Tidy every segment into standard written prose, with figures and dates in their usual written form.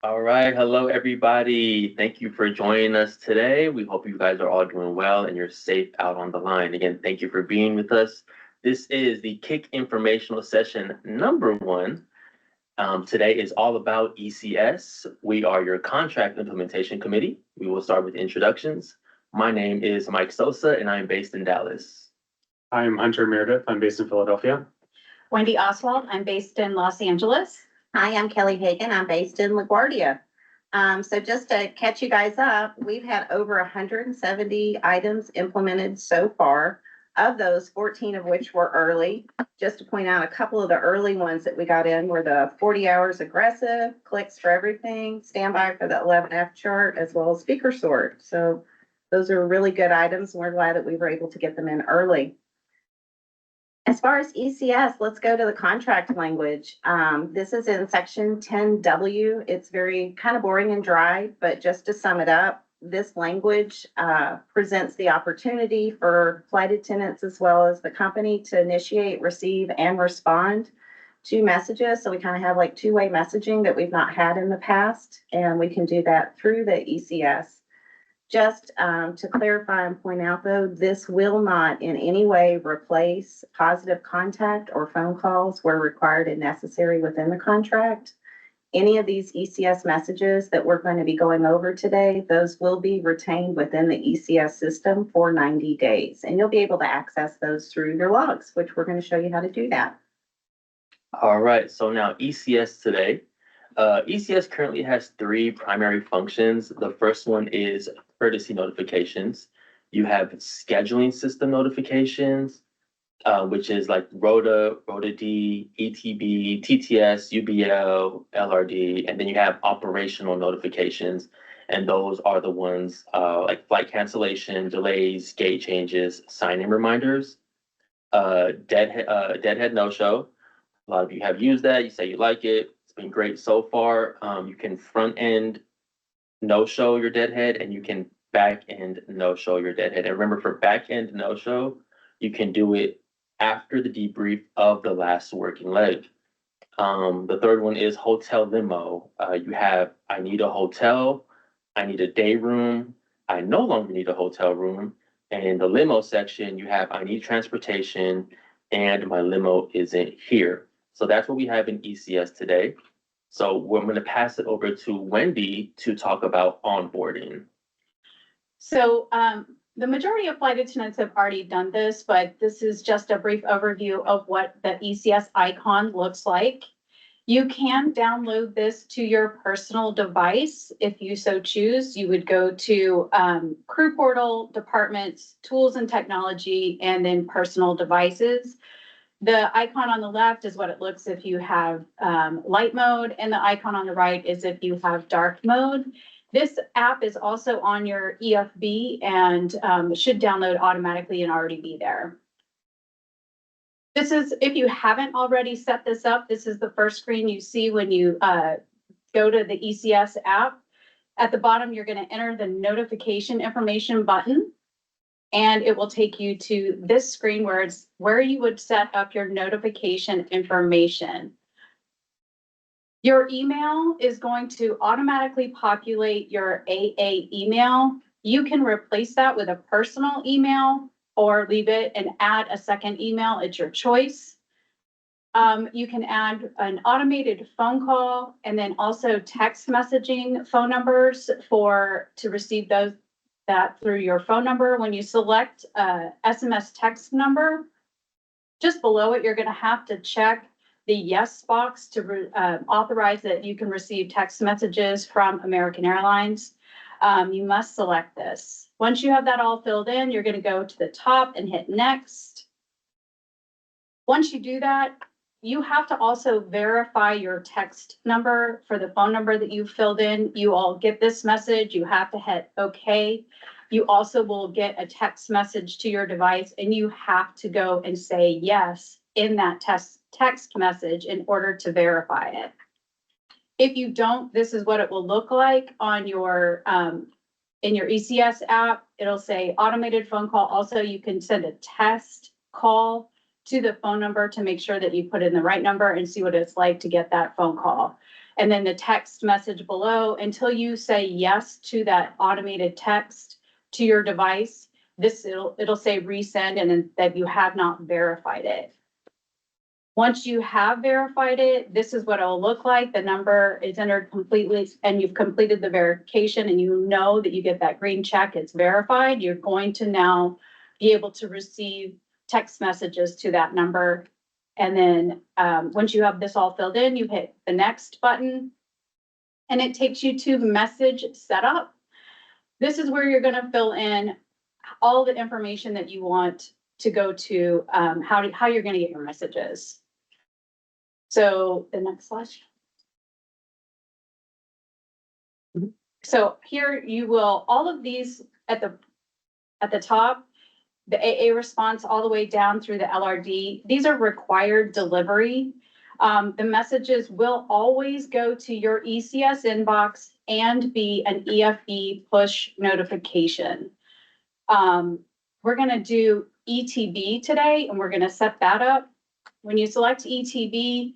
All right. Hello, everybody. Thank you for joining us today. We hope you guys are all doing well and you're safe out on the line. Again, thank you for being with us. This is the Kick Informational Session number 1. Today is all about ECS. We are your Contract Implementation Committee. We will start with introductions. My name is Mike Sosa, and I'm based in Dallas. I'm Hunter Meredith. I'm based in Philadelphia. Wendy Oswald, I'm based in Los Angeles. Hi, I'm Kelly Hagan. I'm based in LaGuardia. So just to catch you guys up, we've had over 170 items implemented so far. Of those, 14 of which were early. Just to point out, a couple of the early ones that we got in were the 40 hours aggressive, clicks for everything, standby for the 11F chart, as well as speaker sort. So those are really good items. We're glad that we were able to get them in early. As far as ECS, let's go to the contract language. This is in section 10W. It's very kind of boring and dry, but just to sum it up, this language presents the opportunity for flight attendants as well as the company to initiate, receive, and respond to messages. So we kind of have like two-way messaging that we've not had in the past, and we can do that through the ECS. Just to clarify and point out, though, this will not in any way replace positive contact or phone calls where required and necessary within the contract. Any of these ECS messages that we're going to be going over today, those will be retained within the ECS system for 90 days. And you'll be able to access those through your logs, which we're going to show you how to do that. All right. So now ECS today. ECS currently has 3 primary functions. The first one is courtesy notifications. You have scheduling system notifications, which is like ROTA, ROTA-D, ETB, TTS, UBL, LRD, and then you have operational notifications. And those are the ones like flight cancellation, delays, gate changes, sign-in reminders, deadhead no-show. A lot of you have used that. You say you like it. It's been great so far. You can front-end no-show your deadhead, and you can back-end no-show your deadhead. And remember, for back-end no-show, you can do it after the debrief of the last working leg. The third one is hotel limo. You have, I need a hotel, I need a day room, I no longer need a hotel room. And in the limo section, you have, I need transportation, and my limo isn't here. So that's what we have in ECS today. So we're going to pass it over to Wendy to talk about onboarding. So the majority of flight attendants have already done this, but this is just a brief overview of what the ECS icon looks like. You can download this to your personal device if you so choose. You would go to Crew Portal, Departments, Tools and Technology, and then Personal Devices. The icon on the left is what it looks if you have light mode, and the icon on the right is if you have dark mode. This app is also on your EFB and should download automatically and already be there. This is, if you haven't already set this up, this is the first screen you see when you go to the ECS app. At the bottom, you're going to enter the notification information button, and it will take you to this screen where you would set up your notification information. Your email is going to automatically populate your AA email. You can replace that with a personal email or leave it and add a second email. It's your choice. You can add an automated phone call and then also text messaging phone numbers to receive that through your phone number. When you select SMS text number, just below it, you're going to have to check the yes box to authorize that you can receive text messages from American Airlines. You must select this. Once you have that all filled in, you're going to go to the top and hit next. Once you do that, you have to also verify your text number for the phone number that you filled in. You all get this message. You have to hit OK. You also will get a text message to your device, and you have to go and say yes in that text message in order to verify it. If you don't, this is what it will look like on your in your ECS app. It'll say automated phone call. Also, you can send a test call to the phone number to make sure that you put in the right number and see what it's like to get that phone call. and then the text message below until you say yes to that automated text to your device. It'll say resend and then that you have not verified it. Once you have verified it, this is what it'll look like. The number is entered completely and you've completed the verification and you know that you get that green check, it's verified. You're going to now be able to receive text messages to that number. And then once you have this all filled in, you hit the next button and it takes you to message setup. This is where you're going to fill in all the information that you want to go to how you're going to get your messages. So the next slide. So here you will, all of these at the top, the AA response all the way down through the LRD, these are required delivery. The messages will always go to your ECS inbox and be an EFE push notification. We're going to do ETB today and we're going to set that up. When you select ETB,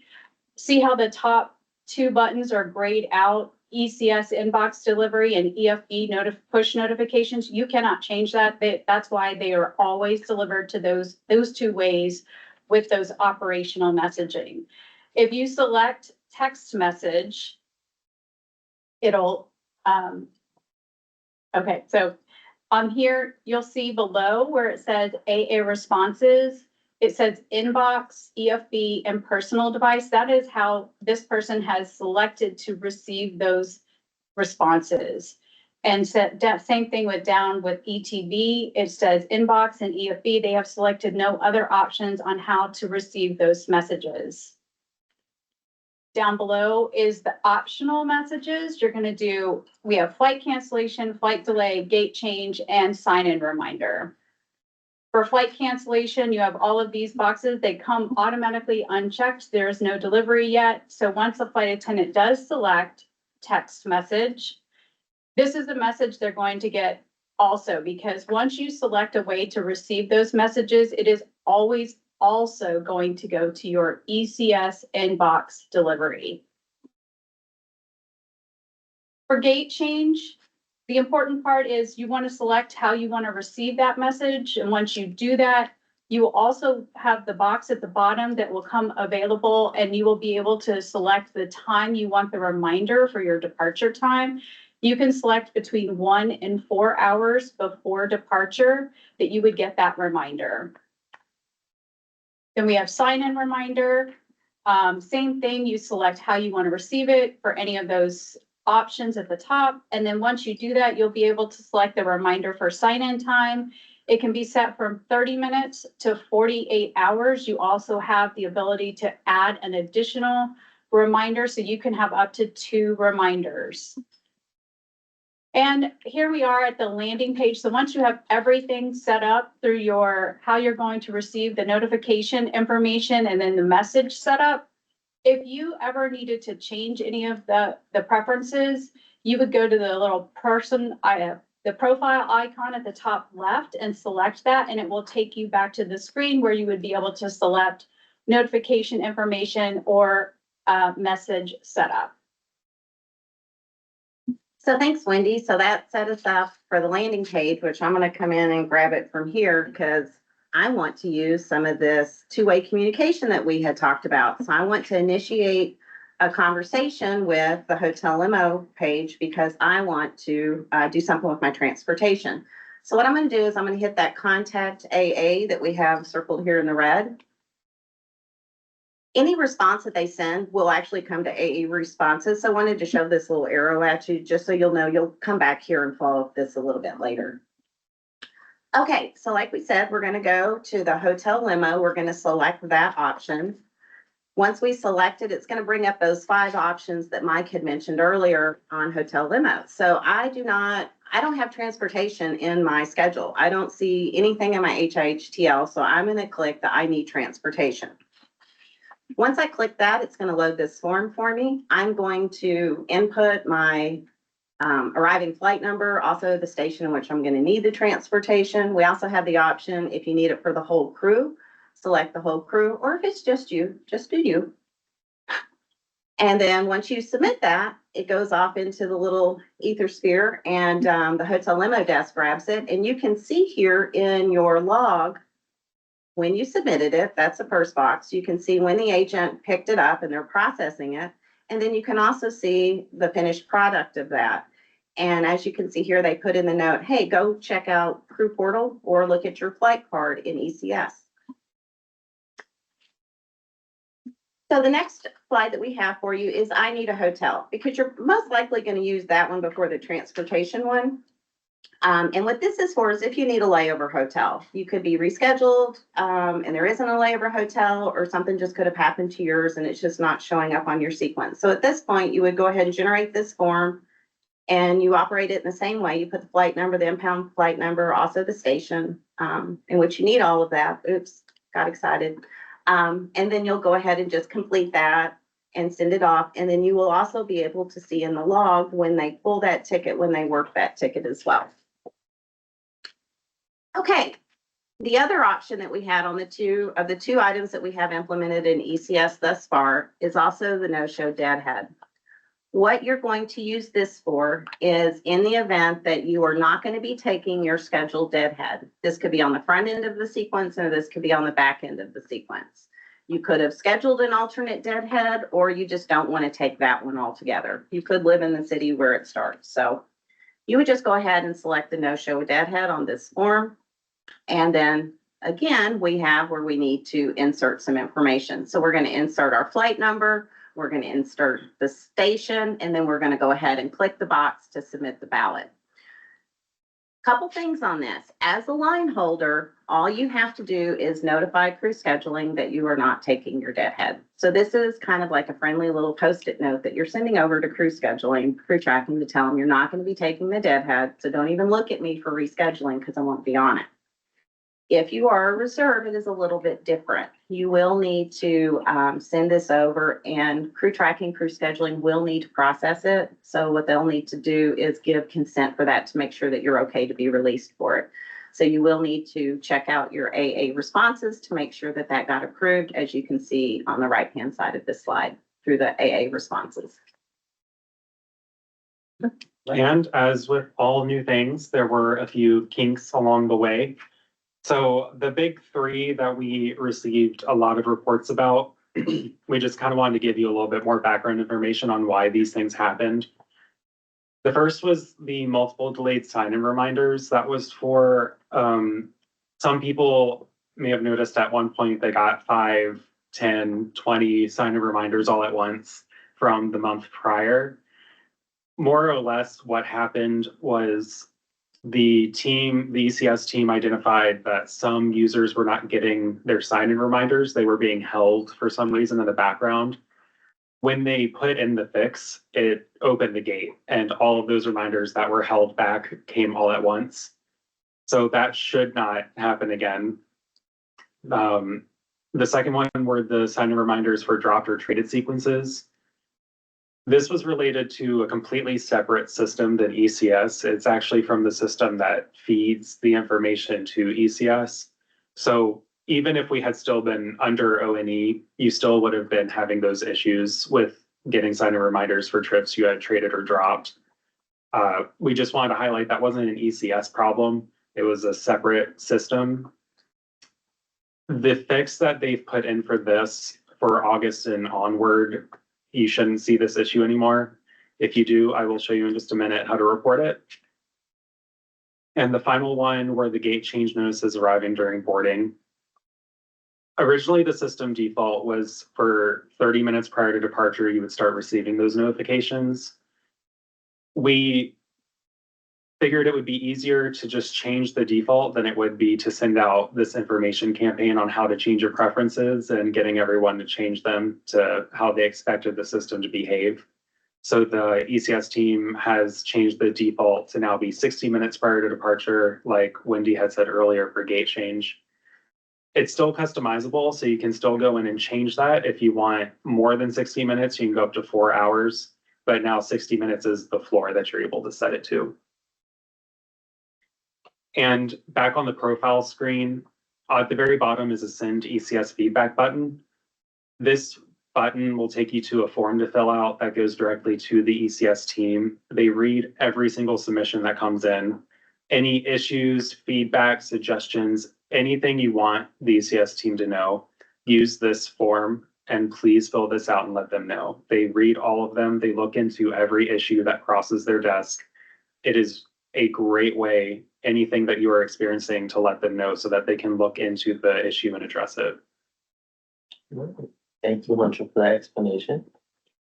see how the top two buttons are grayed out, ECS inbox delivery and EFE push notifications. You cannot change that. That's why they are always delivered to those two ways with those operational messaging. If you select text message, it'll, okay, so on here, you'll see below where it says AA responses, it says inbox, EFB, and personal device. That is how this person has selected to receive those responses. And same thing with down with ETB, it says inbox and EFB. They have selected no other options on how to receive those messages. Down below is the optional messages. You're going to do, we have flight cancellation, flight delay, gate change, and sign-in reminder. For flight cancellation, you have all of these boxes. They come automatically unchecked. There is no delivery yet. So once a flight attendant does select text message, this is the message they're going to get also, because once you select a way to receive those messages, it is always also going to go to your ECS inbox delivery. For gate change, the important part is you want to select how you want to receive that message. And once you do that, you will also have the box at the bottom that will come available and you will be able to select the time you want the reminder for your departure time. You can select between 1 and 4 hours before departure that you would get that reminder. Then we have sign-in reminder. Same thing, you select how you want to receive it for any of those options at the top. And then once you do that, you'll be able to select the reminder for sign-in time. It can be set from 30 minutes to 48 hours. You also have the ability to add an additional reminder, so you can have up to 2 reminders. And here we are at the landing page. So once you have everything set up through how you're going to receive the notification information and then the message set up, if you ever needed to change any of the preferences, you would go to the little the profile icon at the top left and select that, and it will take you back to the screen where you would be able to select notification information or message setup. So thanks, Wendy. So that set us up for the landing page, which I'm going to come in and grab it from here because I want to use some of this two-way communication that we had talked about. So I want to initiate a conversation with the hotel limo page because I want to do something with my transportation. So what I'm going to do is I'm going to hit that contact AA that we have circled here in the red. Any response that they send will actually come to AA responses. So I wanted to show this little arrow at you just so you'll know you'll come back here and follow this a little bit later. Okay, so like we said, we're going to go to the hotel limo. We're going to select that option. Once we select it, it's going to bring up those 5 options that Mike had mentioned earlier on hotel limo. So I don't have transportation in my schedule. I don't see anything in my HIHTL. So I'm going to click the I need transportation. Once I click that, it's going to load this form for me. I'm going to input my arriving flight number, also the station in which I'm going to need the transportation. We also have the option, if you need it for the whole crew, select the whole crew, or if it's just you, just do you. And then once you submit that, it goes off into the little ether sphere, and the hotel limo desk grabs it. And you can see here in your log, when you submitted it, that's the first box. You can see when the agent picked it up and they're processing it. And then you can also see the finished product of that. And as you can see here, they put in the note, hey, go check out Crew Portal or look at your flight card in ECS. So the next slide that we have for you is I need a hotel, because you're most likely going to use that one before the transportation one. And what this is for is if you need a layover hotel. You could be rescheduled and there isn't a layover hotel, or something just could have happened to yours and it's just not showing up on your sequence. So at this point, you would go ahead and generate this form, and you operate it in the same way. You put the flight number, the impound flight number, also the station, in which you need all of that. Oops, got excited. And then you'll go ahead and just complete that and send it off. And then you will also be able to see in the log when they pull that ticket, when they work that ticket as well. Okay, the other option that we had on the two items that we have implemented in ECS thus far is also the no-show deadhead. What you're going to use this for is in the event that you are not going to be taking your scheduled deadhead. This could be on the front end of the sequence, or this could be on the back end of the sequence. You could have scheduled an alternate deadhead, or you just don't want to take that one altogether. You could live in the city where it starts. So you would just go ahead and select the no-show deadhead on this form. And then again, we have where we need to insert some information. So we're going to insert our flight number. We're going to insert the station, and then we're going to go ahead and click the box to submit the ballot. Couple things on this. As a line holder, all you have to do is notify crew scheduling that you are not taking your deadhead. So this is kind of like a friendly little post-it note that you're sending over to crew scheduling, crew tracking, to tell them you're not going to be taking the deadhead. So don't even look at me for rescheduling, because I won't be on it. If you are a reserve, it is a little bit different. You will need to send this over, and crew tracking, crew scheduling will need to process it. So what they'll need to do is give consent for that to make sure that you're okay to be released for it. So you will need to check out your AA responses to make sure that that got approved, as you can see on the right-hand side of this slide through the AA responses. And as with all new things, there were a few kinks along the way. So the big three that we received a lot of reports about, we just kind of wanted to give you a little bit more background information on why these things happened. The first was the multiple delayed sign-in reminders. That was for, some people may have noticed at one point they got 5, 10, 20 sign-in reminders all at once from the month prior. More or less what happened was the ECS team identified that some users were not getting their sign-in reminders. They were being held for some reason in the background. When they put in the fix, it opened the gate, and all of those reminders that were held back came all at once. So that should not happen again. The second one were the sign-in reminders for dropped or traded sequences. This was related to a completely separate system than ECS. It's actually from the system that feeds the information to ECS. So even if we had still been under ONE, you still would have been having those issues with getting sign-in reminders for trips you had traded or dropped. We just wanted to highlight that wasn't an ECS problem. It was a separate system. The fix that they've put in for this for August and onward, you shouldn't see this issue anymore. If you do, I will show you in just a minute how to report it. And the final one were the gate change notices arriving during boarding. Originally, the system default was for 30 minutes prior to departure, you would start receiving those notifications. We figured it would be easier to just change the default than it would be to send out this information campaign on how to change your preferences and getting everyone to change them to how they expected the system to behave. So the ECS team has changed the default to now be 60 minutes prior to departure, like Wendy had said earlier for gate change. It's still customizable, so you can still go in and change that. If you want more than 60 minutes, you can go up to 4 hours, but now 60 minutes is the floor that you're able to set it to. And back on the profile screen, at the very bottom is a send ECS feedback button. This button will take you to a form to fill out that goes directly to the ECS team. They read every single submission that comes in. Any issues, feedback, suggestions, anything you want the ECS team to know, use this form and please fill this out and let them know. They read all of them. They look into every issue that crosses their desk. It is a great way, anything that you are experiencing, to let them know so that they can look into the issue and address it. Thank you, Hunter, for that explanation.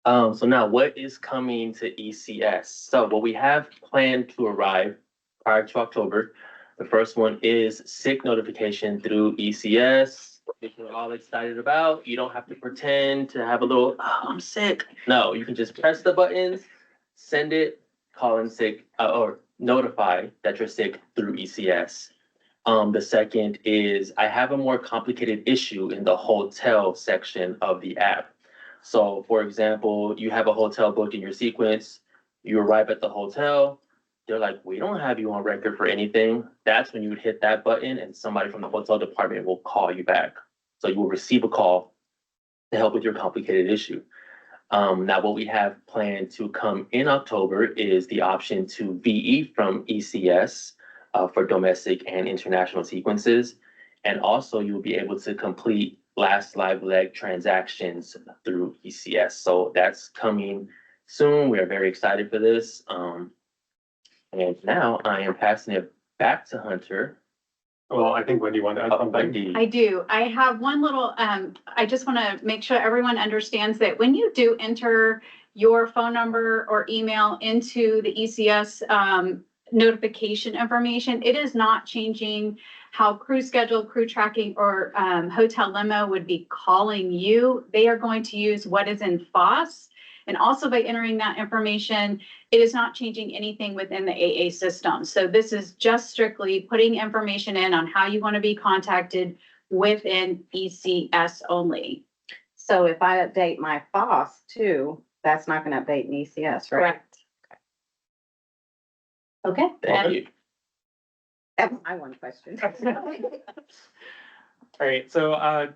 So now what is coming to ECS? So what we have planned to arrive prior to October, the first one is sick notification through ECS, which we're all excited about. You don't have to pretend to have a little, oh, I'm sick. No, you can just press the buttons, send it, call in sick, or notify that you're sick through ECS. The second is I have a more complicated issue in the hotel section of the app. So for example, you have a hotel booked in your sequence, you arrive at the hotel, they're like, we don't have you on record for anything. That's when you would hit that button and somebody from the hotel department will call you back. So you will receive a call to help with your complicated issue. Now what we have planned to come in October is the option to VE from ECS for domestic and international sequences. And also you'll be able to complete last live leg transactions through ECS. So that's coming soon. We are very excited for this. And now I am passing it back to Hunter. Well, I think Wendy wanted to add something. Wendy. I do. I have one little, I just want to make sure everyone understands that when you do enter your phone number or email into the ECS notification information, it is not changing how crew schedule, crew tracking, or hotel limo would be calling you. They are going to use what is in FOSS. And also by entering that information, it is not changing anything within the AA system. So this is just strictly putting information in on how you want to be contacted within ECS only. So if I update my FOSS too, that's not gonna update in ECS, right? Correct. Okay. Thank you. That was my one question. All right, so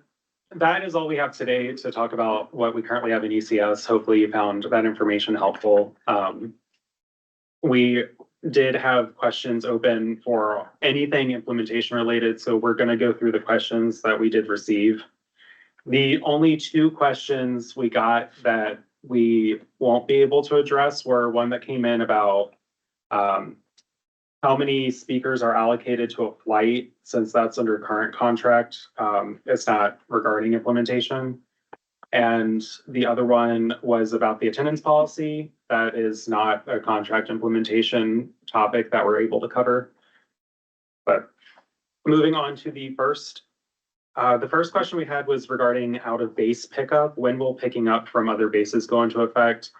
that is all we have today to talk about what we currently have in ECS. Hopefully you found that information helpful. We did have questions open for anything implementation related, so we're going to go through the questions that we did receive. The only two questions we got that we won't be able to address were one that came in about how many speakers are allocated to a flight, since that's under current contract. It's not regarding implementation. And the other one was about the attendance policy. That is not a contract implementation topic that we're able to cover. But moving on to the first question we had was regarding out of base pickup. When will picking up from other bases go into effect?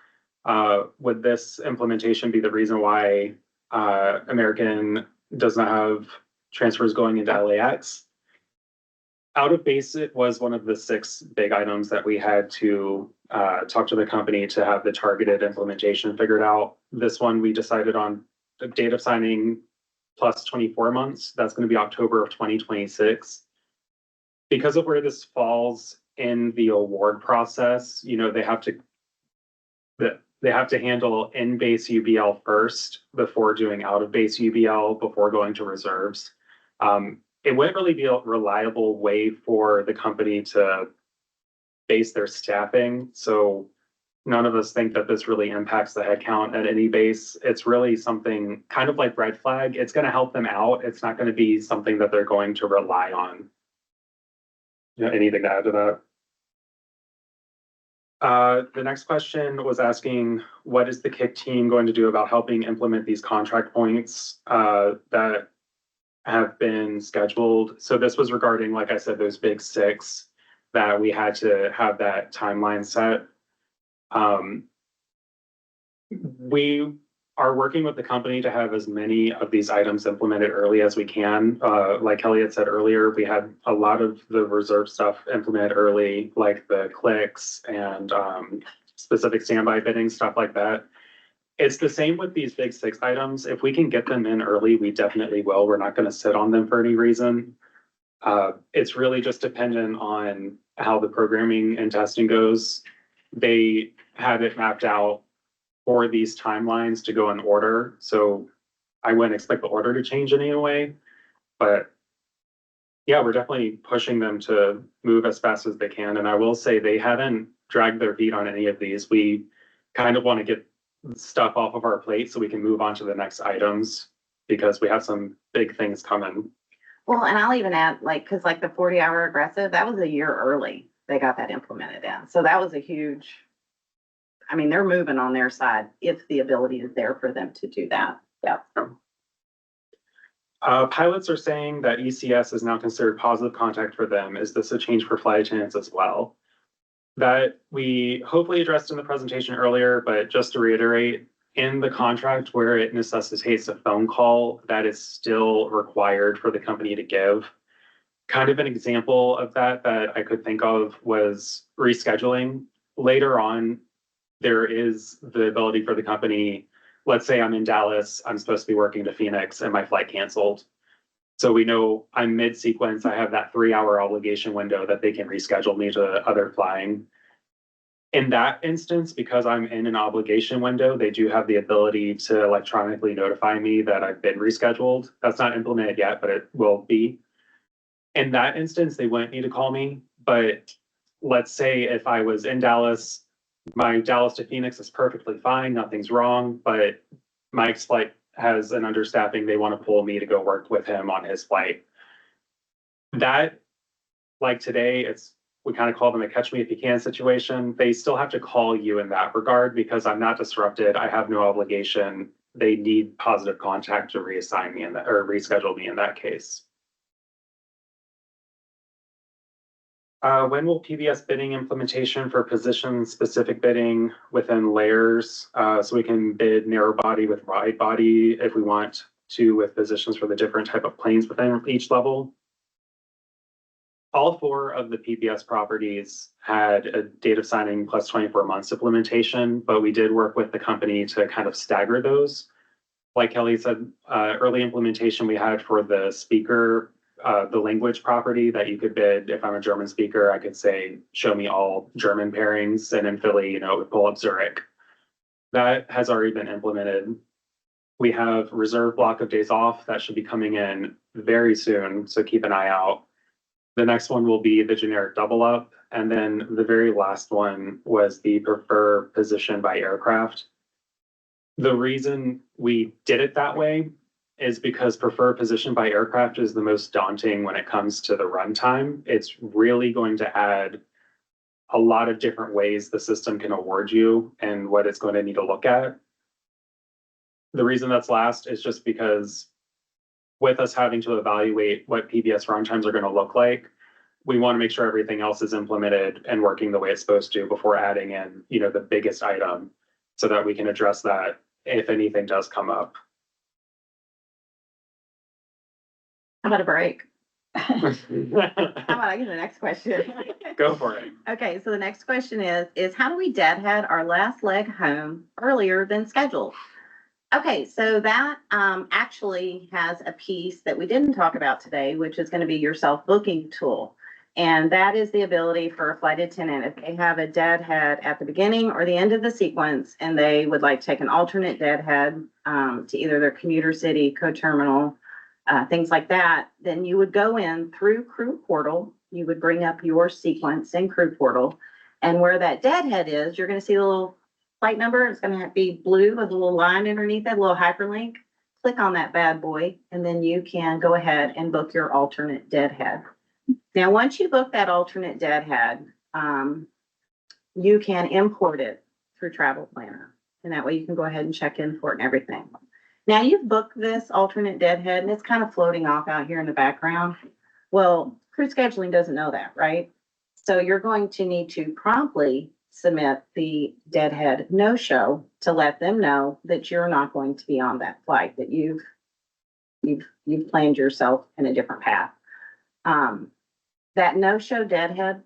Would this implementation be the reason why American does not have transfers going into LAX? Out of base, it was one of the 6 big items that we had to talk to the company to have the targeted implementation figured out. This one, we decided on the date of signing plus 24 months. That's going to be October of 2026. Because of where this falls in the award process, you know, they have to handle in-base UBL first before doing out-of-base UBL before going to reserves. It wouldn't really be a reliable way for the company to base their staffing. So none of us think that this really impacts the headcount at any base. It's really something kind of like red flag. It's going to help them out. It's not going to be something that they're going to rely on. You know, anything to add to that? The next question was asking, what is the KIC team going to do about helping implement these contract points that have been scheduled? So this was regarding, like I said, those big 6 that we had to have that timeline set. We are working with the company to have as many of these items implemented early as we can. Like Kelly had said earlier, we had a lot of the reserve stuff implemented early, like the clicks and specific standby bidding, stuff like that. It's the same with these big 6 items. If we can get them in early, we definitely will. We're not going to sit on them for any reason. It's really just dependent on how the programming and testing goes, they had it mapped out for these timelines to go in order. So I wouldn't expect the order to change in any way, but yeah, we're definitely pushing them to move as fast as they can. And I will say they haven't dragged their feet on any of these. We kind of want to get stuff off of our plate so we can move on to the next items because we have some big things coming. Well, and I'll even add, like, because like the 40-hour aggressive, that was a year early. They got that implemented in. So that was a huge, I mean, they're moving on their side if the ability is there for them to do that. Yeah. Pilots are saying that ECS is now considered positive contact for them. Is this a change for flight attendants as well? That we hopefully addressed in the presentation earlier, but just to reiterate, in the contract where it necessitates a phone call, that is still required for the company to give. Kind of an example of that I could think of was rescheduling. Later on, there is the ability for the company, let's say I'm in Dallas, I'm supposed to be working to Phoenix and my flight canceled. So we know I'm mid-sequence, I have that 3-hour obligation window that they can reschedule me to other flying. In that instance, because I'm in an obligation window, they do have the ability to electronically notify me that I've been rescheduled. That's not implemented yet, but it will be. In that instance, they wouldn't need to call me, but let's say if I was in Dallas, my Dallas to Phoenix is perfectly fine, nothing's wrong, but Mike's flight has an understaffing, they want to pull me to go work with him on his flight. That, like today, we kind of call them a catch me if you can situation. They still have to call you in that regard because I'm not disrupted. I have no obligation. They need positive contact to reassign me in that or reschedule me in that case. When will PBS bidding implementation for position specific bidding within layers? So we can bid narrow body with wide body if we want to with positions for the different type of planes within each level. All 4 of the PBS properties had a date of signing plus 24 months implementation, but we did work with the company to kind of stagger those. Like Kelly said, early implementation we had for the speaker, the language property that you could bid. If I'm a German speaker, I could say, show me all German pairings. And in Philly, it would pull up Zurich. That has already been implemented. We have reserve block of days off that should be coming in very soon, so keep an eye out. The next one will be the generic double up. And then the very last one was the prefer position by aircraft. The reason we did it that way is because prefer position by aircraft is the most daunting when it comes to the runtime. It's really going to add a lot of different ways the system can award you and what it's going to need to look at. The reason that's last is just because with us having to evaluate what PBS runtimes are going to look like, we want to make sure everything else is implemented and working the way it's supposed to before adding in, the biggest item so that we can address that if anything does come up. How about a break? How about I get the next question? Go for it. Okay, so the next question is how do we deadhead our last leg home earlier than scheduled? Okay, so that actually has a piece that we didn't talk about today, which is going to be your self-booking tool. And that is the ability for a flight attendant, if they have a deadhead at the beginning or the end of the sequence, and they would like to take an alternate deadhead to either their commuter city, co-terminal, things like that, then you would go in through Crew Portal. You would bring up your sequence in Crew Portal. And where that deadhead is, you're going to see a little flight number. It's going to be blue with a little line underneath it, a little hyperlink. Click on that bad boy, and then you can go ahead and book your alternate deadhead. Now, once you book that alternate deadhead, you can import it through Travel Planner. And that way you can go ahead and check in for it and everything. Now, you've booked this alternate deadhead, and it's kind of floating off out here in the background. Well, crew scheduling doesn't know that, right? So you're going to need to promptly submit the deadhead no-show to let them know that you're not going to be on that flight, that you've planned yourself in a different path. That no-show deadhead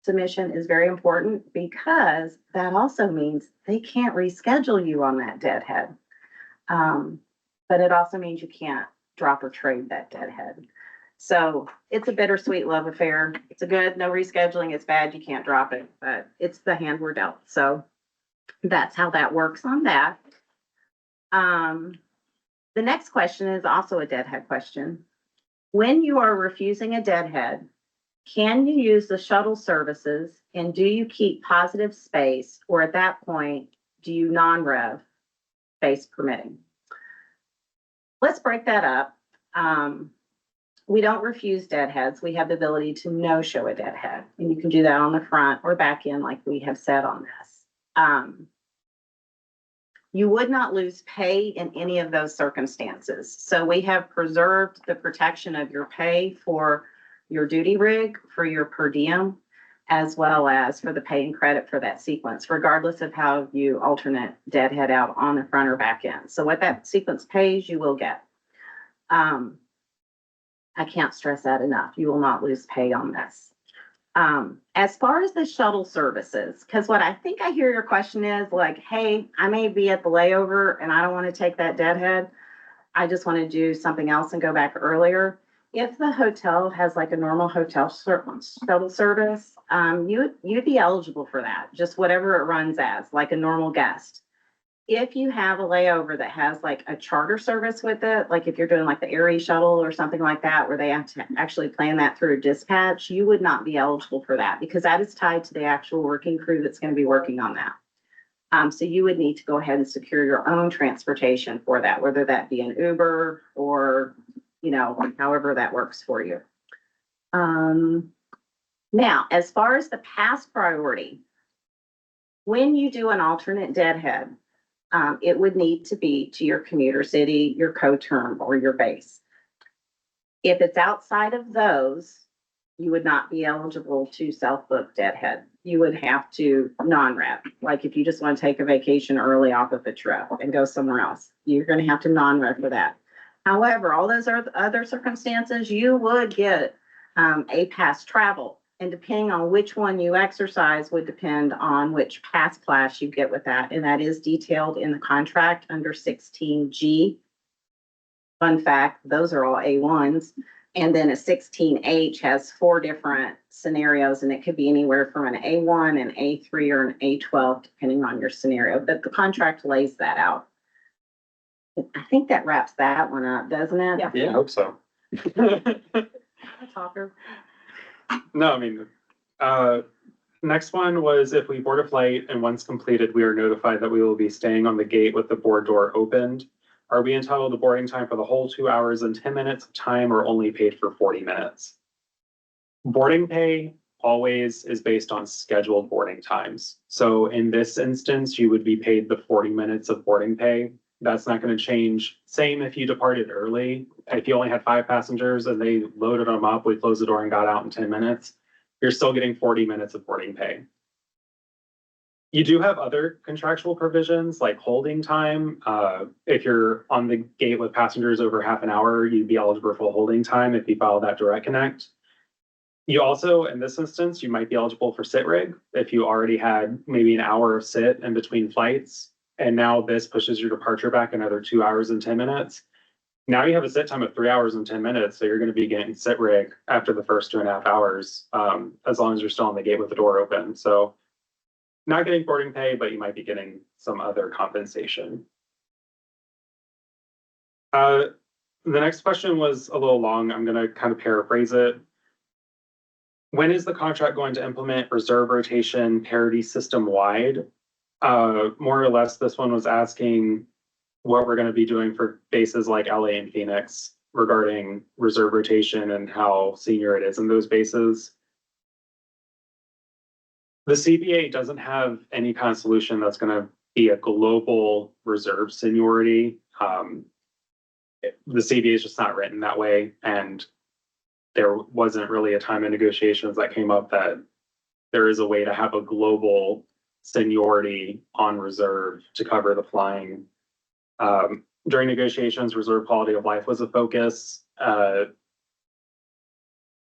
submission is very important because that also means they can't reschedule you on that deadhead. But it also means you can't drop or trade that deadhead. So it's a bittersweet love affair. It's a good, no rescheduling. It's bad. You can't drop it, but it's the hand we're dealt. So that's how that works on that. The next question is also a deadhead question. When you are refusing a deadhead, can you use the shuttle services and do you keep positive space, or at that point, do you non-rev space permitting? Let's break that up. We don't refuse deadheads. We have the ability to no-show a deadhead, and you can do that on the front or back end like we have said on this. You would not lose pay in any of those circumstances. So we have preserved the protection of your pay for your duty rig, for your per diem, as well as for the pay and credit for that sequence, regardless of how you alternate deadhead out on the front or back end. So what that sequence pays, you will get. I can't stress that enough. You will not lose pay on this. As far as the shuttle services, because what I think I hear your question is like, hey, I may be at the layover and I don't want to take that deadhead. I just want to do something else and go back earlier. If the hotel has like a normal hotel shuttle service, you'd be eligible for that, just whatever it runs as, like a normal guest. If you have a layover that has like a charter service with it, like if you're doing like the Aerie shuttle or something like that, where they have to actually plan that through a dispatch, you would not be eligible for that because that is tied to the actual working crew that's going to be working on that. So you would need to go ahead and secure your own transportation for that, whether that be an Uber or, you know, however that works for you. Now, as far as the pass priority, when you do an alternate deadhead, it would need to be to your commuter city, your co-term, or your base. If it's outside of those, you would not be eligible to self-book deadhead. You would have to non-rev. Like if you just want to take a vacation early off of a trip and go somewhere else, you're going to have to non-rev for that. However, all those other circumstances, you would get a pass travel. And depending on which one you exercise would depend on which pass class you get with that. And that is detailed in the contract under 16G. Fun fact, those are all A1s. And then a 16H has 4 different scenarios, and it could be anywhere from an A1, an A3, or an A12, depending on your scenario. But the contract lays that out. I think that wraps that one up, doesn't it? Yeah, I hope so. Talker. No, I mean, next one was if we board a flight and once completed, we are notified that we will be staying on the gate with the board door opened. Are we entitled to boarding time for the whole 2 hours and 10 minutes of time or only paid for 40 minutes? Boarding pay always is based on scheduled boarding times. So in this instance, you would be paid the 40 minutes of boarding pay. That's not going to change. Same if you departed early. If you only had 5 passengers and they loaded them up, we closed the door and got out in 10 minutes, you're still getting 40 minutes of boarding pay. You do have other contractual provisions like holding time. If you're on the gate with passengers over half an hour, you'd be eligible for holding time if you file that direct connect. You also, in this instance, you might be eligible for sit rig if you already had maybe an hour of sit in between flights. And now this pushes your departure back another 2 hours and 10 minutes. Now you have a sit time of 3 hours and 10 minutes. So you're going to be getting sit rig after the first 2.5 hours, as long as you're still on the gate with the door open. So not getting boarding pay, but you might be getting some other compensation. The next question was a little long. I'm going to kind of paraphrase it. When is the contract going to implement reserve rotation parity system-wide? More or less, this one was asking what we're going to be doing for bases like LA and Phoenix regarding reserve rotation and how senior it is in those bases. The CBA doesn't have any kind of solution that's going to be a global reserve seniority. The CBA is just not written that way, and there wasn't really a time in negotiations that came up that there is a way to have a global seniority on reserve to cover the flying. During negotiations, reserve quality of life was a focus.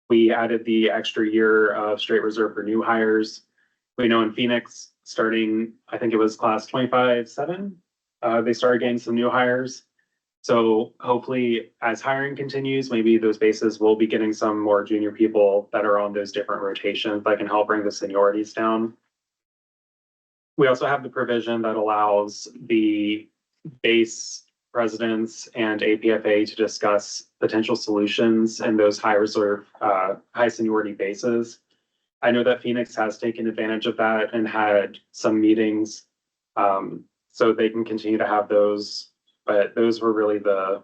We added the extra year of straight reserve for new hires. We know in Phoenix, starting, I think it was class 25-7, they started getting some new hires. So hopefully, as hiring continues, maybe those bases will be getting some more junior people that are on those different rotations that can help bring the seniorities down. We also have the provision that allows the base presidents and APFA to discuss potential solutions in those high reserve, high seniority bases. I know that Phoenix has taken advantage of that and had some meetings, so they can continue to have those. But those were really the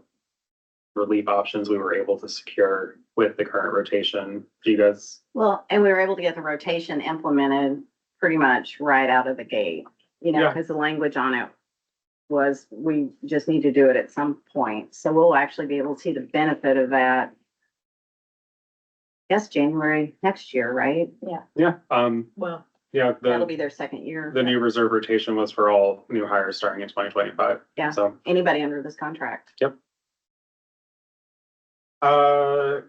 relief options we were able to secure with the current rotation. Do you guys? Well, and we were able to get the rotation implemented pretty much right out of the gate, you know, Yeah. because the language on it was, we just need to do it at some point. So we'll actually be able to see the benefit of that. Yes, January next year, right? Yeah, Well, yeah, That'll be their second year. the new reserve rotation was for all new hires starting in 2025. Yeah. So, Anybody under this contract.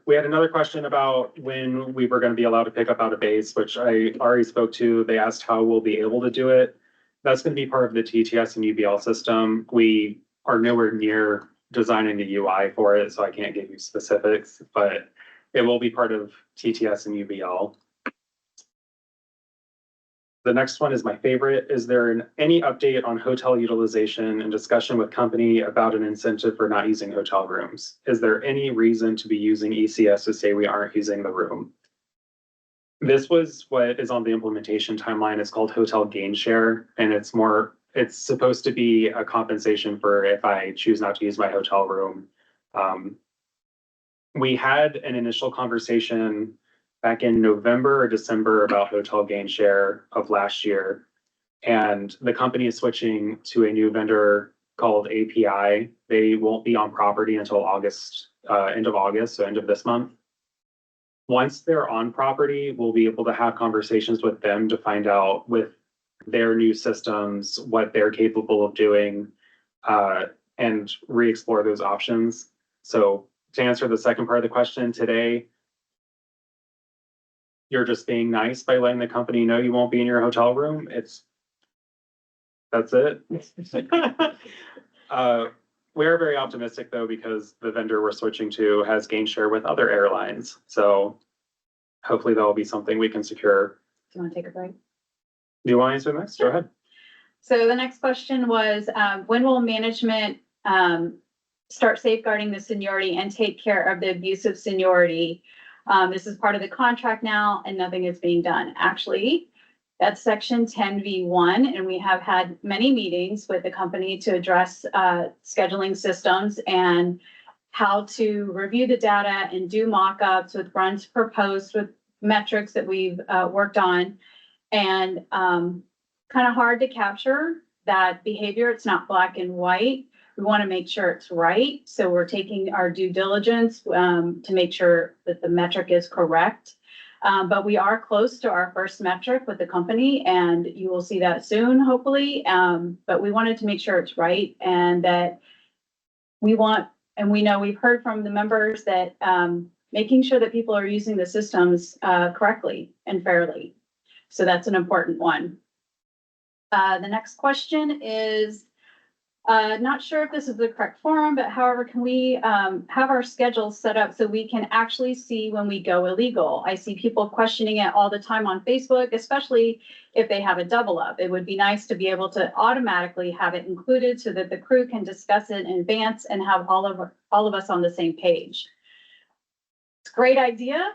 we had another question about when we were going to be allowed to pick up out of base, which I already spoke to. They asked how we'll be able to do it. That's going to be part of the TTS and UBL system. We are nowhere near designing the UI for it, so I can't give you specifics, but it will be part of TTS and UBL. The next one is my favorite. Is there any update on hotel utilization and discussion with company about an incentive for not using hotel rooms? Is there any reason to be using ECS to say we aren't using the room? This was what is on the implementation timeline. It's called hotel gain share, and it's supposed to be a compensation for if I choose not to use my hotel room. We had an initial conversation back in November or December about hotel gain share of last year. And the company is switching to a new vendor called API. They won't be on property until August, end of August, so end of this month. Once they're on property, we'll be able to have conversations with them to find out with their new systems, what they're capable of doing, and re-explore those options. So to answer the second part of the question today, you're just being nice by letting the company know you won't be in your hotel room. That's it. We are very optimistic though, because the vendor we're switching to has gain share with other airlines. So hopefully that'll be something we can secure. do you want to take a break? Do you want to answer next? Go ahead. So the next question was, when will management start safeguarding the seniority and take care of the abuse of seniority? This is part of the contract now and nothing is being done. Actually, that's section 10V1, and we have had many meetings with the company to address scheduling systems and how to review the data and do mock-ups with runs proposed with metrics that we've worked on. And kind of hard to capture that behavior. It's not black and white. We want to make sure it's right. So we're taking our due diligence to make sure that the metric is correct. But we are close to our first metric with the company, and you will see that soon, hopefully. But we wanted to make sure it's right, and that we know we've heard from the members that making sure that people are using the systems correctly and fairly. So that's an important one. The next question is, not sure if this is the correct forum, but however, can we have our schedules set up so we can actually see when we go illegal? I see people questioning it all the time on Facebook, especially if they have a double up. It would be nice to be able to automatically have it included so that the crew can discuss it in advance and have all of us on the same page. It's a great idea,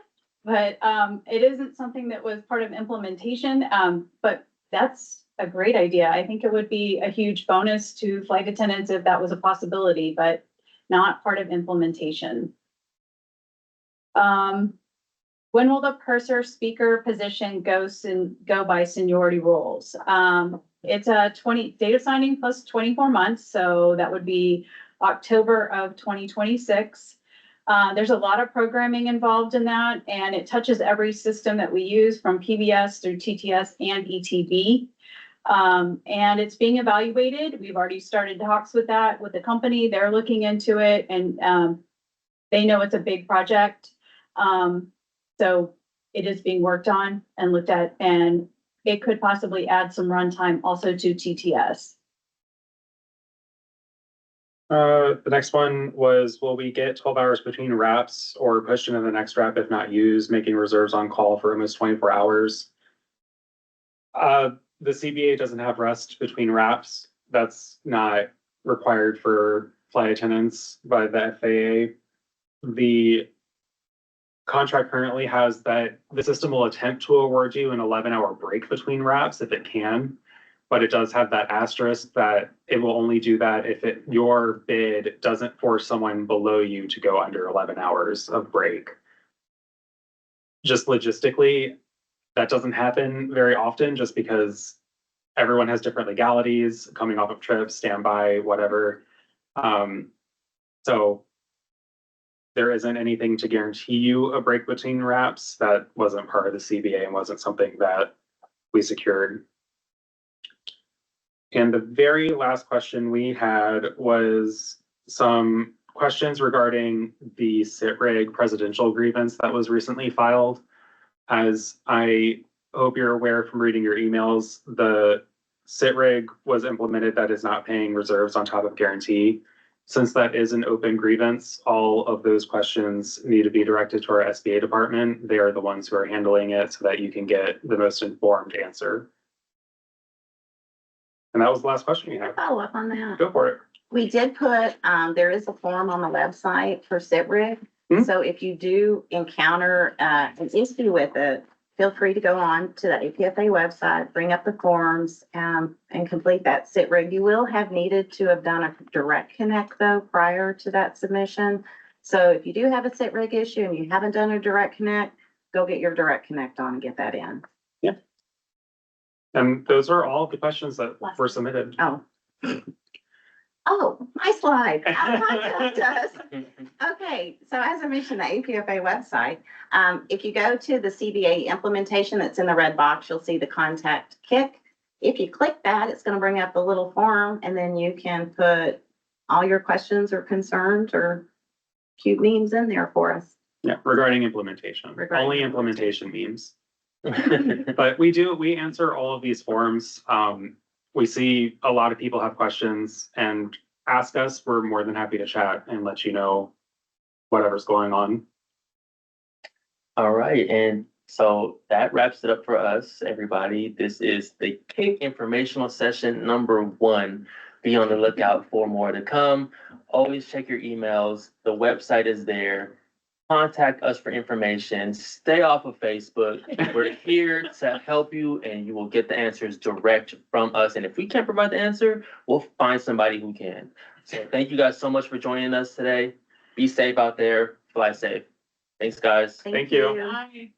but it isn't something that was part of implementation, but that's a great idea. I think it would be a huge bonus to flight attendants if that was a possibility, but not part of implementation. When will the purser speaker position go by seniority rules? It's a data signing plus 24 months, so that would be October of 2026. There's a lot of programming involved in that, and it touches every system that we use from PBS through TTS and ETB. And it's being evaluated. We've already started talks with the company. They're looking into it, and they know it's a big project. So it is being worked on and looked at, and it could possibly add some runtime also to TTS. The next one was, will we get 12 hours between wraps or pushed into the next wrap if not used, making reserves on call for almost 24 hours? The CBA doesn't have rest between wraps. That's not required for flight attendants by the FAA. The contract currently has that the system will attempt to award you an 11-hour break between wraps if it can. But it does have that asterisk that it will only do that if your bid doesn't force someone below you to go under 11 hours of break. Just logistically, that doesn't happen very often just because everyone has different legalities, coming off of trips, standby, whatever. So there isn't anything to guarantee you a break between wraps. That wasn't part of the CBA and wasn't something that we secured. And the very last question we had was some questions regarding the SITRIG presidential grievance that was recently filed. As I hope you're aware from reading your emails, the SITRIG was implemented that is not paying reserves on top of guarantee. Since that is an open grievance, all of those questions need to be directed to our SBA department. They are the ones who are handling it so that you can get the most informed answer. And that was the last question you had. Follow up on that. Go for it. We did put, there is a form on the website for SITRIG. Hmm. So if you do encounter an issue with it, feel free to go on to the APFA website, bring up the forms, and complete that SITRIG. You will have needed to have done a direct connect though prior to that submission. So if you do have a SITRIG issue and you haven't done a direct connect, go get your direct connect on and get that in. And those are all the questions that were submitted. Oh, my slide. Contact us. Okay, so as I mentioned, the APFA website, if you go to the CBA implementation that's in the red box, you'll see the contact kick. If you click that, it's going to bring up a little form, and then you can put all your questions or concerns or cute memes in there for us. Yeah, regarding implementation. Regarding Only implementation memes. But we answer all of these forms. We see a lot of people have questions and ask us. We're more than happy to chat and let you know whatever's going on. All right, and so that wraps it up for us, everybody. This is the CIC informational session number 1. Be on the lookout for more to come. Always check your emails. The website is there. Contact us for information. Stay off of Facebook. We're here to help you, and you will get the answers direct from us. And if we can't provide the answer, we'll find somebody who can. So thank you guys so much for joining us today. Be safe out there. Fly safe. Thanks, guys. Thank you. Bye.